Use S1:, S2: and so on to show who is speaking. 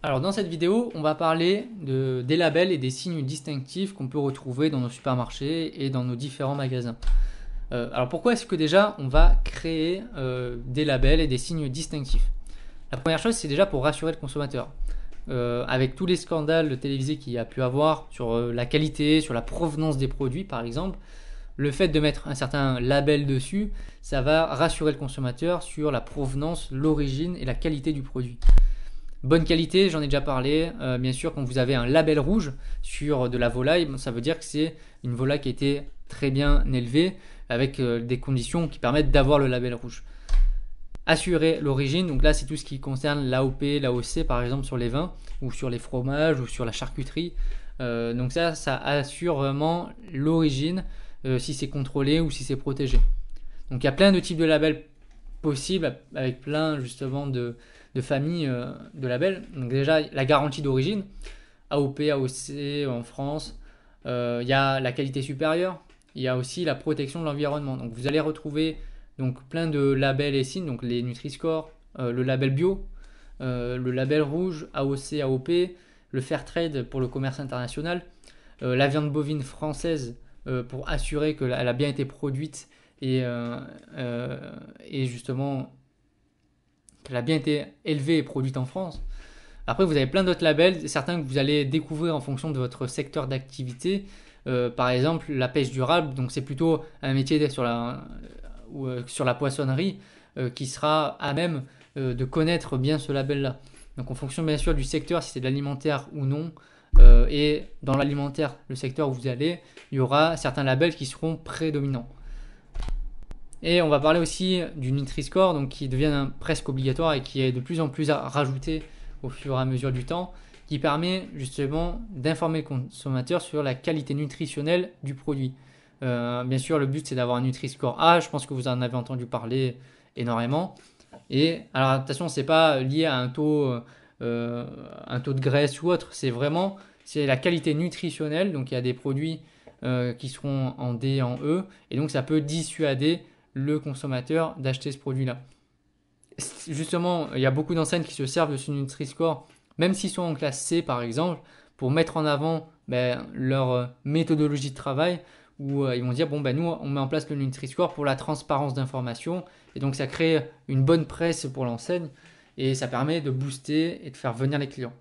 S1: Alors dans cette vidéo, on va parler des labels et des signes distinctifs qu'on peut retrouver dans nos supermarchés et dans nos différents magasins. Alors pourquoi est-ce que déjà on va créer des labels et des signes distinctifs? La première chose, c'est déjà pour rassurer le consommateur. Avec tous les scandales télévisés qu'il y a pu avoir sur la qualité, sur la provenance des produits par exemple, le fait de mettre un certain label dessus, ça va rassurer le consommateur sur la provenance, l'origine et la qualité du produit. Bonne qualité, j'en ai déjà parlé. Bien sûr, quand vous avez un label rouge sur de la volaille, ça veut dire que c'est une volaille qui a été très bien élevée avec des conditions qui permettent d'avoir le label rouge. Assurer l'origine, donc là c'est tout ce qui concerne l'AOP, l'AOC par exemple sur les vins ou sur les fromages ou sur la charcuterie. Donc ça assure vraiment l'origine si c'est contrôlé ou si c'est protégé. Donc il y a plein de types de labels possibles avec plein justement de familles de labels. Donc déjà la garantie d'origine, AOP, AOC en France. Il y a la qualité supérieure. Il y a aussi la protection de l'environnement. Donc vous allez retrouver donc plein de labels et signes, donc les Nutri-Score, le label bio, le label rouge, AOC, AOP, le Fairtrade pour le commerce international, la viande bovine française pour assurer qu'elle a bien été produite et justement qu'elle a bien été élevée et produite en France. Après, vous avez plein d'autres labels, certains que vous allez découvrir en fonction de votre secteur d'activité. Par exemple, la pêche durable, donc c'est plutôt un métier sur la poissonnerie qui sera à même de connaître bien ce label-là. Donc en fonction bien sûr du secteur, si c'est de l'alimentaire ou non, et dans l'alimentaire, le secteur où vous allez, il y aura certains labels qui seront prédominants. Et on va parler aussi du Nutri-Score, donc qui devient presque obligatoire et qui est de plus en plus rajouté au fur et à mesure du temps, qui permet justement d'informer le consommateur sur la qualité nutritionnelle du produit. Bien sûr, le but c'est d'avoir un Nutri-Score A, je pense que vous en avez entendu parler énormément. Et alors attention, c'est pas lié à un taux de graisse ou autre, c'est la qualité nutritionnelle, donc il y a des produits qui seront en D, en E, et donc ça peut dissuader le consommateur d'acheter ce produit-là. Justement, il y a beaucoup d'enseignes qui se servent de ce Nutri-Score, même s'ils sont en classe C par exemple, pour mettre en avant leur méthodologie de travail, où ils vont dire, bon ben nous on met en place le Nutri-Score pour la transparence d'information, et donc ça crée une bonne presse pour l'enseigne, et ça permet de booster et de faire venir les clients.